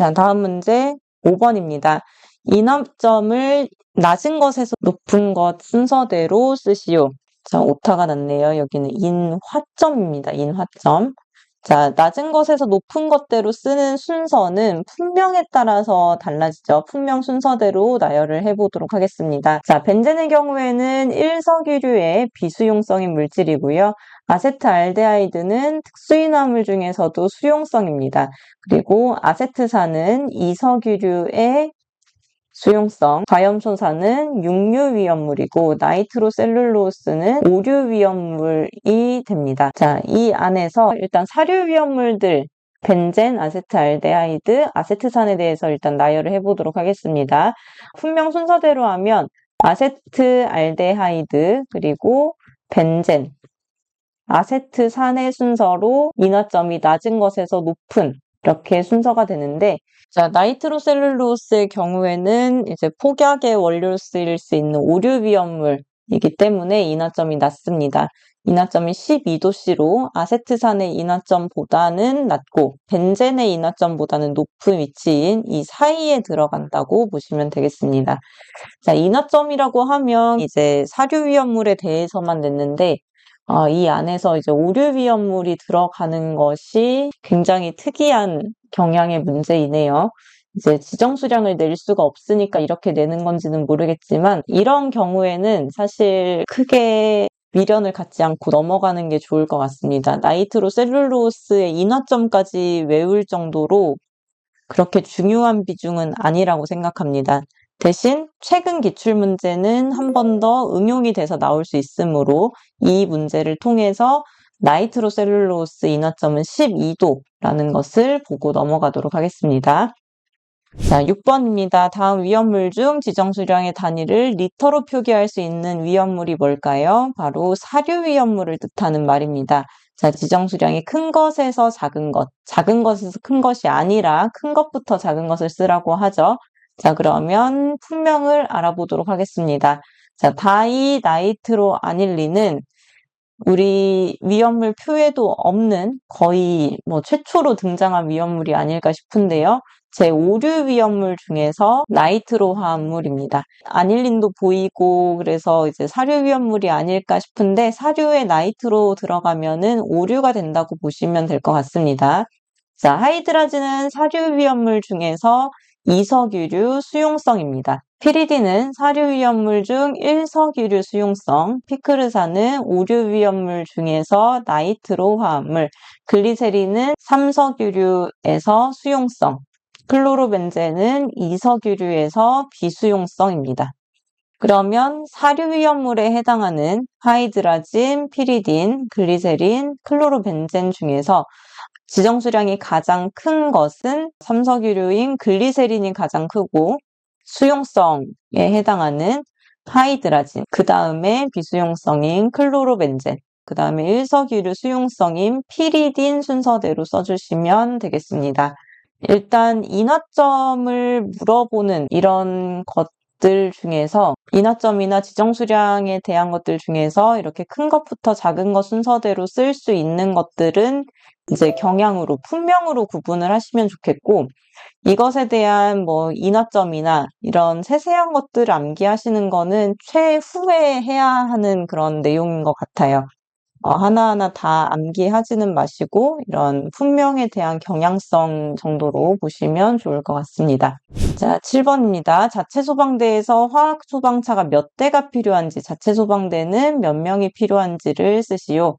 자, 다음 문제 5번입니다. 인합점을 낮은 것에서 높은 것 순서대로 쓰시오. 자, 오타가 났네요. 여기는 인화점입니다. 인화점. 자, 낮은 것에서 높은 것대로 쓰는 순서는 품명에 따라서 달라지죠. 품명 순서대로 나열을 해보도록 하겠습니다. 자, 벤젠의 경우에는 1석유류의 비수용성인 물질이고요. 아세트알데하이드는 특수인화물 중에서도 수용성입니다. 그리고 아세트산은 2석유류의 수용성, 과염소산은 육류위험물이고 나이트로셀룰로스는 오류위험물이 됩니다. 자, 이 안에서 일단 사료위험물들 벤젠, 아세트알데하이드, 아세트산에 대해서 일단 나열을 해보도록 하겠습니다. 품명 순서대로 하면 아세트알데하이드 그리고 벤젠, 아세트산의 순서로 인화점이 낮은 것에서 높은 이렇게 순서가 되는데, 자, 나이트로셀룰로스의 경우에는 이제 폭약의 원료로 쓰일 수 있는 오류위험물이기 때문에 인화점이 낮습니다. 인화점이 12도씨로 아세트산의 인화점보다는 낮고 벤젠의 인화점보다는 높은 위치인 이 사이에 들어간다고 보시면 되겠습니다. 자, 인화점이라고 하면 이제 사료위험물에 대해서만 냈는데 이 안에서 이제 오류위험물이 들어가는 것이 굉장히 특이한 경향의 문제이네요. 이제 지정수량을 낼 수가 없으니까 이렇게 내는 건지는 모르겠지만 이런 경우에는 사실 크게 미련을 갖지 않고 넘어가는 게 좋을 것 같습니다. 나이트로셀룰로스의 인화점까지 외울 정도로 그렇게 중요한 비중은 아니라고 생각합니다. 대신 최근 기출문제는 한 번 더 응용이 돼서 나올 수 있으므로 이 문제를 통해서 나이트로셀룰로스 인화점은 12도라는 것을 보고 넘어가도록 하겠습니다. 자, 6번입니다. 다음 위험물 중 지정수량의 단위를 리터로 표기할 수 있는 위험물이 뭘까요? 바로 사료위험물을 뜻하는 말입니다. 자, 지정수량이 큰 것에서 작은 것, 작은 것에서 큰 것이 아니라 큰 것부터 작은 것을 쓰라고 하죠. 자, 그러면 품명을 알아보도록 하겠습니다. 자, 다이나이트로 아닐린은 우리 위험물 표에도 없는 거의 최초로 등장한 위험물이 아닐까 싶은데요. 제5류 위험물 중에서 나이트로 화합물입니다. 아닐린도 보이고 그래서 이제 사료 위험물이 아닐까 싶은데 사료에 나이트로 들어가면은 오류가 된다고 보시면 될 것 같습니다. 자, 하이드라진은 사료 위험물 중에서 2석유류 수용성입니다. 피리딘은 사료위험물 중 1석유류 수용성, 피크르산은 오류위험물 중에서 나이트로 화합물, 글리세린은 3석유류에서 수용성, 클로로벤젠은 2석유류에서 비수용성입니다. 그러면 사료위험물에 해당하는 하이드라진, 피리딘, 글리세린, 클로로벤젠 중에서 지정수량이 가장 큰 것은 3석유류인 글리세린이 가장 크고 수용성에 해당하는 하이드라진, 그 다음에 비수용성인 클로로벤젠, 그 다음에 1석유류 수용성인 피리딘 순서대로 써주시면 되겠습니다. 일단 인화점을 물어보는 이런 것들 중에서 인화점이나 지정수량에 대한 것들 중에서 이렇게 큰 것부터 작은 것 순서대로 쓸 수 있는 것들은 이제 경향으로, 품명으로 구분을 하시면 좋겠고, 이것에 대한 인화점이나 이런 세세한 것들을 암기하시는 거는 최후에 해야 하는 그런 내용인 것 같아요. 하나하나 다 암기하지는 마시고 이런 품명에 대한 경향성 정도로 보시면 좋을 것 같습니다. 자, 7번입니다. 자체 소방대에서 화학 소방차가 몇 대가 필요한지, 자체 소방대는 몇 명이 필요한지를 쓰시오.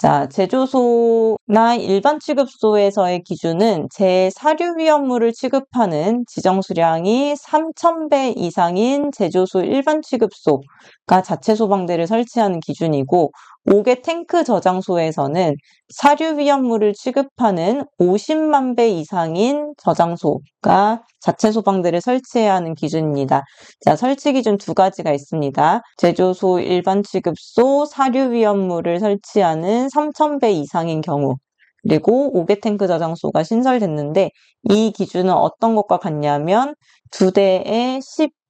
자, 제조소나 일반 취급소에서의 기준은 제사료위험물을 취급하는 지정수량이 3,000배 이상인 제조소 일반 취급소가 자체 소방대를 설치하는 기준이고, 5개 탱크 저장소에서는 사료위험물을 취급하는 50만 배 이상인 저장소가 자체 소방대를 설치해야 하는 기준입니다. 자, 설치 기준 두 가지가 있습니다. 제조소 일반 취급소 사료위험물을 설치하는 3,000배 이상인 경우, 그리고 5개 탱크 저장소가 신설됐는데 이 기준은 어떤 것과 같냐면 2대의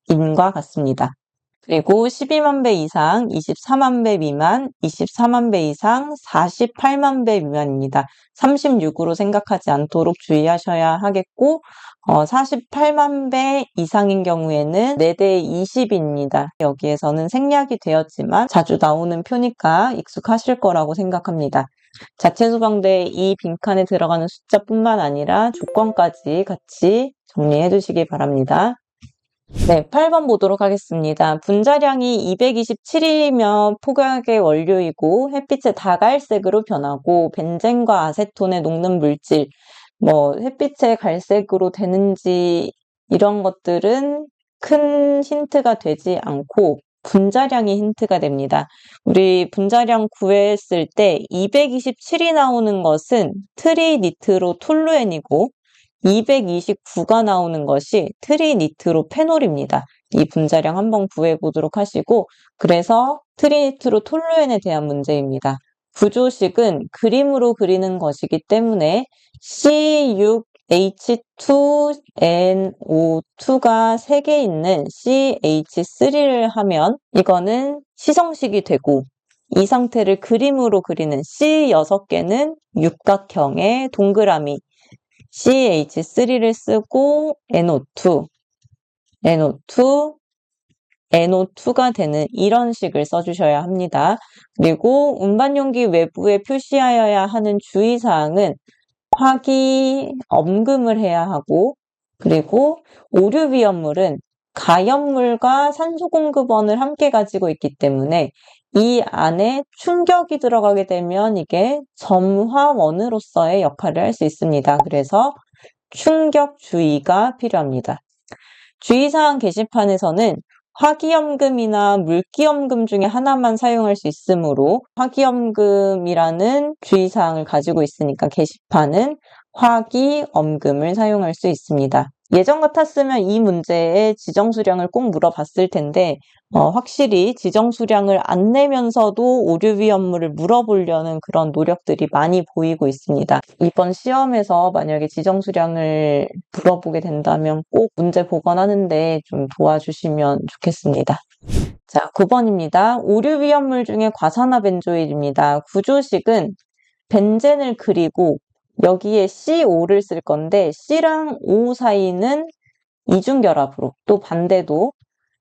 10인과 같습니다. 그리고 12만 배 이상, 24만 배 미만, 24만 배 이상, 48만 배 미만입니다. 36으로 생각하지 않도록 주의하셔야 하겠고, 48만 배 이상인 경우에는 4대 20입니다. 여기에서는 생략이 되었지만 자주 나오는 표니까 익숙하실 거라고 생각합니다. 자체 수방대 이 빈칸에 들어가는 숫자뿐만 아니라 조건까지 같이 정리해 주시기 바랍니다. 네, 8번 보도록 하겠습니다. 분자량이 227이면 폭약의 원료이고 햇빛에 다갈색으로 변하고 벤젠과 아세톤에 녹는 물질, 햇빛에 갈색으로 되는지 이런 것들은 큰 힌트가 되지 않고 분자량이 힌트가 됩니다. 우리 분자량 구했을 때 227이 나오는 것은 트리니트로톨루엔이고 229가 나오는 것이 트리니트로페놀입니다. 이 분자량 한번 구해보도록 하시고, 그래서 트리니트로톨루엔에 대한 문제입니다. 구조식은 그림으로 그리는 것이기 때문에 C6H2NO2가 3개 있는 CH3를 하면 이거는 시성식이 되고, 이 상태를 그림으로 그리는 C6개는 육각형의 동그라미 CH3를 쓰고 NO2, NO2가 되는 이런 식을 써주셔야 합니다. 그리고 운반용기 외부에 표시하여야 하는 주의사항은 화기 엄금을 해야 하고, 그리고 오류위험물은 가염물과 산소공급원을 함께 가지고 있기 때문에 이 안에 충격이 들어가게 되면 이게 점화원으로서의 역할을 할 수 있습니다. 그래서 충격 주의가 필요합니다. 주의사항 게시판에서는 화기염금이나 물기염금 중에 하나만 사용할 수 있으므로 화기염금이라는 주의사항을 가지고 있으니까 게시판은 화기엄금을 사용할 수 있습니다. 예전 같았으면 이 문제에 지정수량을 꼭 물어봤을 텐데 확실히 지정수량을 안 내면서도 오류위험물을 물어보려는 그런 노력들이 많이 보이고 있습니다. 이번 시험에서 만약에 지정수량을 물어보게 된다면 꼭 문제 보관하는데 좀 도와주시면 좋겠습니다. 자, 9번입니다. 오류위험물 중에 과산화벤조일입니다. 구조식은 벤젠을 그리고 여기에 C5를 쓸 건데 C랑 O 사이는 이중결합으로, 또 반대도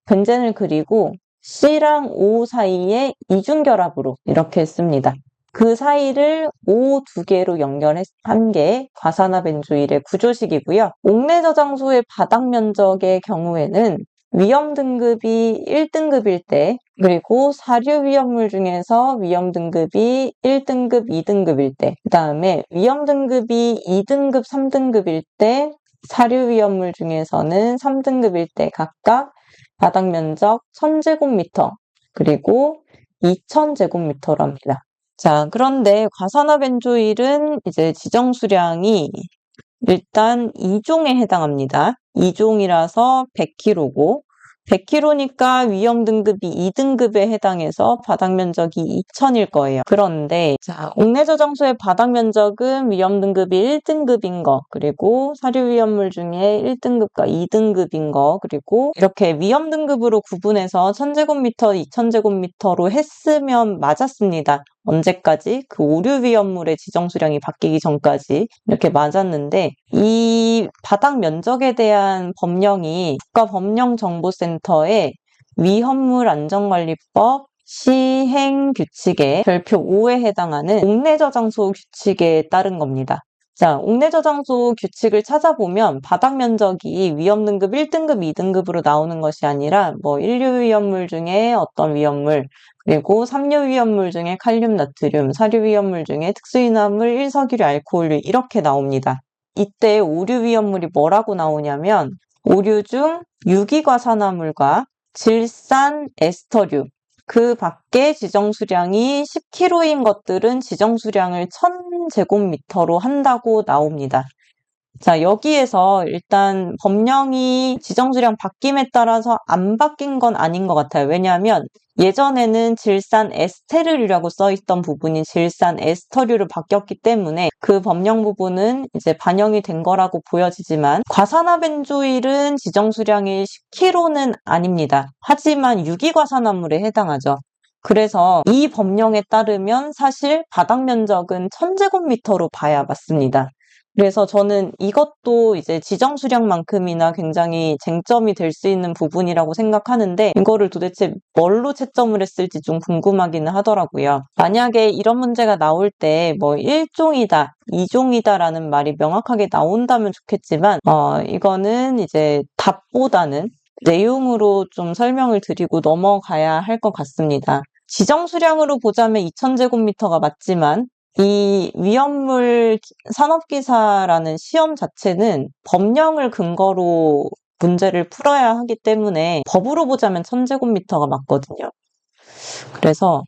벤젠을 그리고 C랑 O 사이에 이중결합으로 이렇게 씁니다. 그 사이를 O 2개로 연결한 게 과산화벤조일의 구조식이고요. 옥내저장소의 바닥 면적의 경우에는 위험 등급이 1등급일 때, 그리고 사류 위험물 중에서 위험 등급이 1등급, 2등급일 때, 그 다음에 위험 등급이 2등급, 3등급일 때, 사류 위험물 중에서는 3등급일 때 각각 바닥 면적 1000제곱미터, 그리고 2000제곱미터로 합니다. 자, 그런데 과산화벤조일은 이제 지정수량이 일단 2종에 해당합니다. 2종이라서 100kg고 100kg니까 위험 등급이 2등급에 해당해서 바닥 면적이 2000일 거예요. 그런데 자, 옥내저장소의 바닥 면적은 위험 등급이 1등급인 거, 그리고 사류 위험물 중에 1등급과 2등급인 거, 그리고 이렇게 위험 등급으로 구분해서 1000제곱미터, 2000제곱미터로 했으면 맞았습니다. 언제까지? 그 오류 위험물의 지정수량이 바뀌기 전까지 이렇게 맞았는데, 이 바닥 면적에 대한 법령이 국가법령정보센터의 위험물 안전관리법 시행규칙의 별표 5에 해당하는 옥내저장소 규칙에 따른 겁니다. 자, 옥내저장소 규칙을 찾아보면 바닥 면적이 위험 등급 1등급, 2등급으로 나오는 것이 아니라 1류 위험물 중에 어떤 위험물, 그리고 3류 위험물 중에 칼륨, 나트륨, 4류 위험물 중에 특수인화물, 1석유류, 알코올류 이렇게 나옵니다. 이때 오류 위험물이 뭐라고 나오냐면 오류 중 유기과산화물과 질산, 에스터류, 그 밖에 지정수량이 10kg인 것들은 지정수량을 1000제곱미터로 한다고 나옵니다. 자, 여기에서 일단 법령이 지정수량 바뀜에 따라서 안 바뀐 건 아닌 것 같아요. 왜냐하면 예전에는 질산 에스테르류라고 써있던 부분이 질산 에스터류로 바뀌었기 때문에 그 법령 부분은 이제 반영이 된 거라고 보여지지만 과산화벤조일은 지정수량이 10kg는 아닙니다. 하지만 유기과산화물에 해당하죠. 그래서 이 법령에 따르면 사실 바닥 면적은 1000제곱미터로 봐야 맞습니다. 그래서 저는 이것도 이제 지정 수량만큼이나 굉장히 쟁점이 될 수 있는 부분이라고 생각하는데 이거를 도대체 뭘로 채점을 했을지 좀 궁금하기는 하더라고요. 만약에 이런 문제가 나올 때 뭐 1종이다, 2종이다라는 말이 명확하게 나온다면 좋겠지만 이거는 이제 답보다는 내용으로 좀 설명을 드리고 넘어가야 할 것 같습니다. 지정 수량으로 보자면 2000제곱미터가 맞지만 이 위험물 산업기사라는 시험 자체는 법령을 근거로 문제를 풀어야 하기 때문에 법으로 보자면 1000제곱미터가 맞거든요. 그래서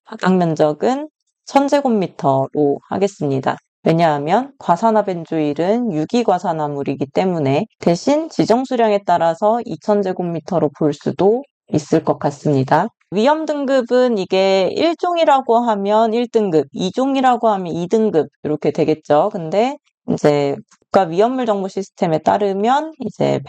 바닥 면적은 1000제곱미터로 하겠습니다. 왜냐하면 과산화 벤조일은 유기과산화물이기 때문에 대신 지정 수량에 따라서 2000제곱미터로 볼 수도 있을 것 같습니다. 위험 등급은 이게 1종이라고 하면 1등급, 2종이라고 하면 2등급 이렇게 되겠죠. 근데 이제 국가 위험물 정보 시스템에 따르면 이제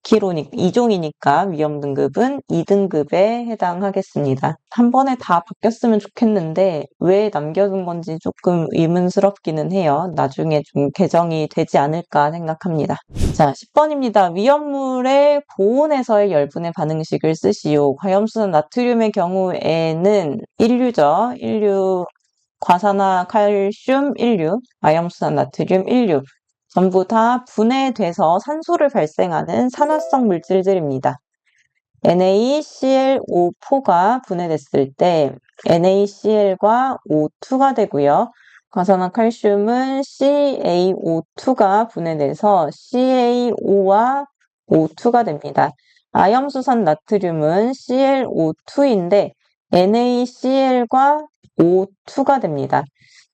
100kg, 2종이니까 위험 등급은 2등급에 해당하겠습니다. 한 번에 다 바뀌었으면 좋겠는데 왜 남겨둔 건지 조금 의문스럽기는 해요. 나중에 좀 개정이 되지 않을까 생각합니다. 자, 10번입니다. 위험물의 보온에서의 열분의 반응식을 쓰시오. 과염수산 나트륨의 경우에는 1류죠. 1류 과산화 칼슘 1류, 아염수산 나트륨 1류 전부 다 분해돼서 산소를 발생하는 산화성 물질들입니다. NaClO4가 분해됐을 때 NaCl과 O2가 되고요. 과산화 칼슘은 CaO2가 분해돼서 CaO와 O2가 됩니다. 아염수산 나트륨은 ClO2인데 NaCl과 O2가 됩니다.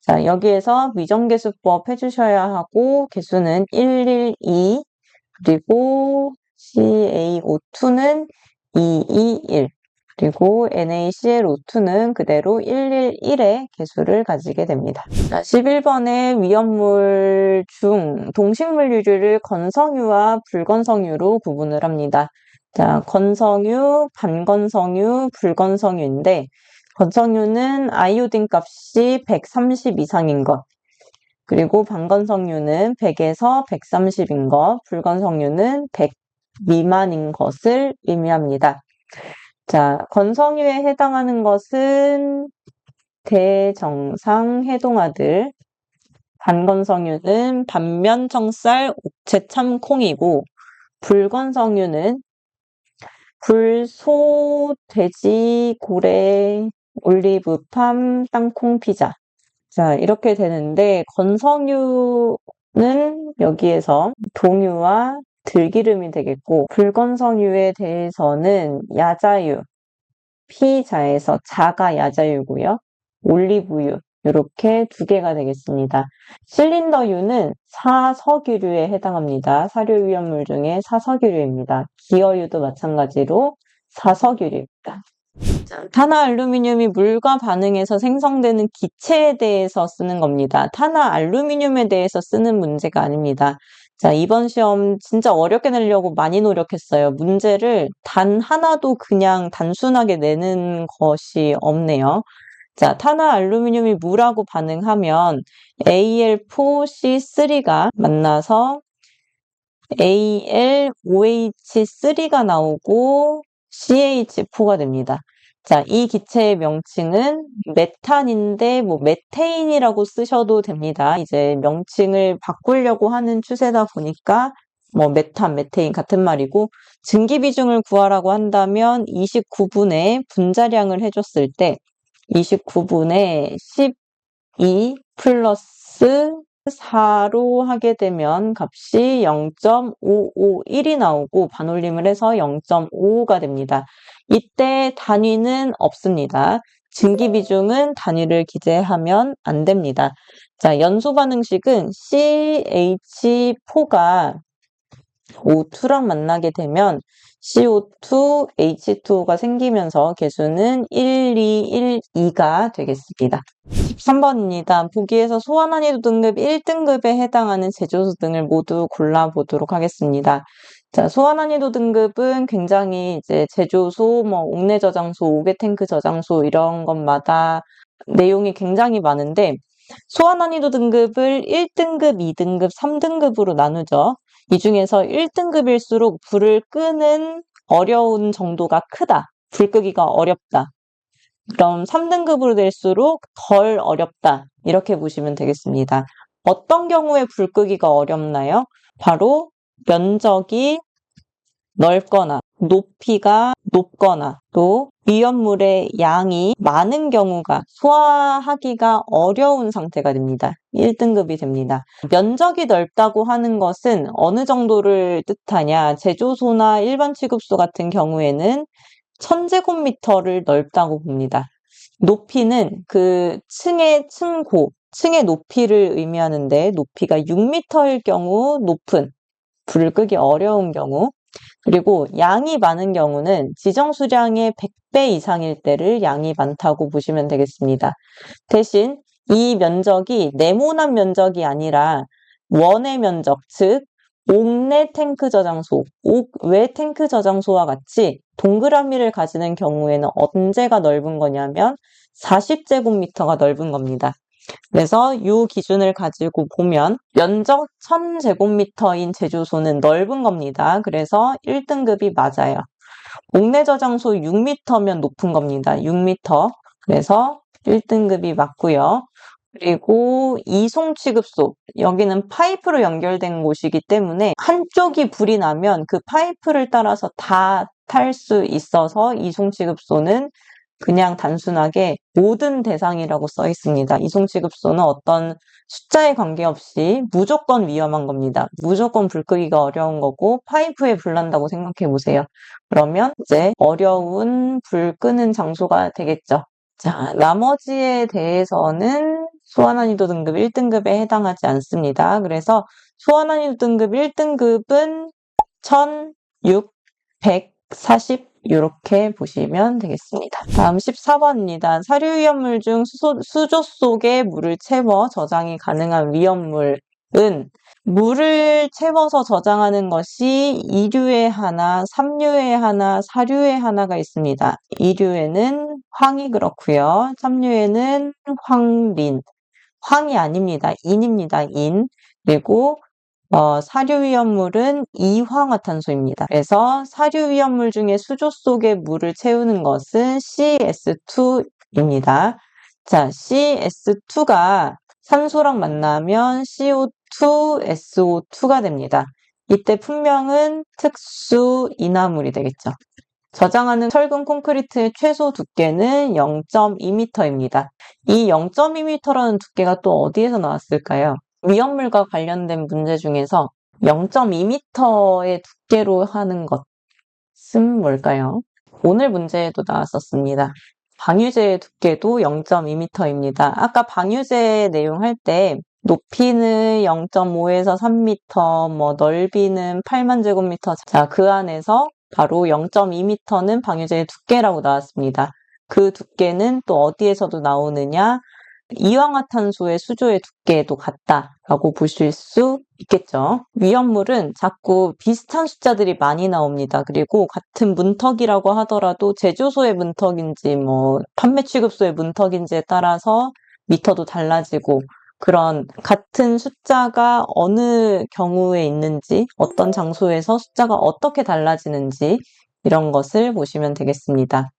자, 여기에서 위정계수법 해주셔야 하고 개수는 112 그리고 CaO2는 221 그리고 NaClO2는 그대로 111의 개수를 가지게 됩니다. 자, 11번의 위험물 중 동식물유류를 건성유와 불건성유로 구분을 합니다. 자, 건성유, 반건성유, 불건성유인데 건성유는 아이오딘 값이 130 이상인 것, 그리고 반건성유는 100에서 130인 것, 불건성유는 100 미만인 것을 의미합니다. 자, 건성유에 해당하는 것은 대정상 해동아들, 반건성유는 반면청쌀, 옥채 참콩이고, 불건성유는 굴, 소, 돼지, 고래, 올리브팜, 땅콩, 피자. 자, 이렇게 되는데 건성유는 여기에서 동유와 들기름이 되겠고 불건성유에 대해서는 야자유, 피자에서 자가 야자유고요. 올리브유 이렇게 두 개가 되겠습니다. 실린더유는 사석유류에 해당합니다. 사료위험물 중에 사석유류입니다. 기어유도 마찬가지로 사석유류입니다. 자, 탄화알루미늄이 물과 반응해서 생성되는 기체에 대해서 쓰는 겁니다. 탄화알루미늄에 대해서 쓰는 문제가 아닙니다. 자, 이번 시험 진짜 어렵게 내려고 많이 노력했어요. 문제를 단 하나도 그냥 단순하게 내는 것이 없네요. 자, 탄화알루미늄이 물하고 반응하면 Al4C3가 만나서 AlOH3가 나오고 CH4가 됩니다. 자, 이 기체의 명칭은 메탄인데 뭐 메테인이라고 쓰셔도 됩니다. 이제 명칭을 바꾸려고 하는 추세다 보니까 뭐 메탄, 메테인 같은 말이고 증기 비중을 구하라고 한다면 29분의 분자량을 해줬을 때 29분의 12 플러스 4로 하게 되면 값이 0.551이 나오고 반올림을 해서 0.55가 됩니다. 이때 단위는 없습니다. 증기 비중은 단위를 기재하면 안 됩니다. 자, 연소 반응식은 CH4가 O2랑 만나게 되면 CO2, H2O가 생기면서 개수는 1212가 되겠습니다. 13번입니다. 보기에서 소환난이도 등급 1등급에 해당하는 제조소 등을 모두 골라보도록 하겠습니다. 자, 소환난이도 등급은 굉장히 이제 제조소, 뭐 옥내 저장소, 옥외 탱크 저장소 이런 것마다 내용이 굉장히 많은데 소환난이도 등급을 1등급, 2등급, 3등급으로 나누죠. 이 중에서 1등급일수록 불을 끄는 어려운 정도가 크다. 불 끄기가 어렵다. 그럼 3등급으로 될수록 덜 어렵다. 이렇게 보시면 되겠습니다. 어떤 경우에 불 끄기가 어렵나요? 바로 면적이 넓거나 높이가 높거나 또 위험물의 양이 많은 경우가 소화하기가 어려운 상태가 됩니다. 1등급이 됩니다. 면적이 넓다고 하는 것은 어느 정도를 뜻하냐? 제조소나 일반 취급소 같은 경우에는 1000제곱미터를 넓다고 봅니다. 높이는 그 층의 층고, 층의 높이를 의미하는데 높이가 6m일 경우 높은, 불을 끄기 어려운 경우, 그리고 양이 많은 경우는 지정 수량의 100배 이상일 때를 양이 많다고 보시면 되겠습니다. 대신 이 면적이 네모난 면적이 아니라 원의 면적, 즉 옥내 탱크 저장소, 옥외 탱크 저장소와 같이 동그라미를 가지는 경우에는 언제가 넓은 거냐면 40제곱미터가 넓은 겁니다. 그래서 이 기준을 가지고 보면 면적 1000제곱미터인 제조소는 넓은 겁니다. 그래서 1등급이 맞아요. 옥내 저장소 6m면 높은 겁니다. 6m. 그래서 1등급이 맞고요. 그리고 이송 취급소, 여기는 파이프로 연결된 곳이기 때문에 한쪽이 불이 나면 그 파이프를 따라서 다 탈 수 있어서 이송 취급소는 그냥 단순하게 모든 대상이라고 써 있습니다. 이송 취급소는 어떤 숫자에 관계없이 무조건 위험한 겁니다. 무조건 불 끄기가 어려운 거고 파이프에 불 난다고 생각해 보세요. 그러면 이제 어려운 불 끄는 장소가 되겠죠. 자, 나머지에 대해서는 소환난이도 등급 1등급에 해당하지 않습니다. 그래서 소환난이도 등급 1등급은 1000, 600, 40 이렇게 보시면 되겠습니다. 다음 14번입니다. 사료 위험물 중 수조 속에 물을 채워 저장이 가능한 위험물은 물을 채워서 저장하는 것이 2류에 하나, 3류에 하나, 4류에 하나가 있습니다. 2류에는 황이 그렇고요. 3류에는 황린. 황이 아닙니다. 인입니다. 인. 그리고 사료 위험물은 이황화탄소입니다. 그래서 사료 위험물 중에 수조 속에 물을 채우는 것은 CS2입니다. 자, CS2가 산소랑 만나면 CO2, SO2가 됩니다. 이때 품명은 특수 인화물이 되겠죠. 저장하는 철근 콘크리트의 최소 두께는 0.2m입니다. 이 0.2m라는 두께가 또 어디에서 나왔을까요? 위험물과 관련된 문제 중에서 0.2m의 두께로 하는 것은 뭘까요? 오늘 문제에도 나왔었습니다. 방유제의 두께도 0.2m입니다. 아까 방유제 내용 할 때 높이는 0.5에서 3m, 넓이는 8만 제곱미터. 자, 그 안에서 바로 0.2m는 방유제의 두께라고 나왔습니다. 그 두께는 또 어디에서도 나오느냐? 이황화탄소의 수조의 두께도 같다라고 보실 수 있겠죠. 위험물은 자꾸 비슷한 숫자들이 많이 나옵니다. 그리고 같은 문턱이라고 하더라도 제조소의 문턱인지 판매 취급소의 문턱인지에 따라서 미터도 달라지고 그런 같은 숫자가 어느 경우에 있는지 어떤 장소에서 숫자가 어떻게 달라지는지 이런 것을 보시면 되겠습니다.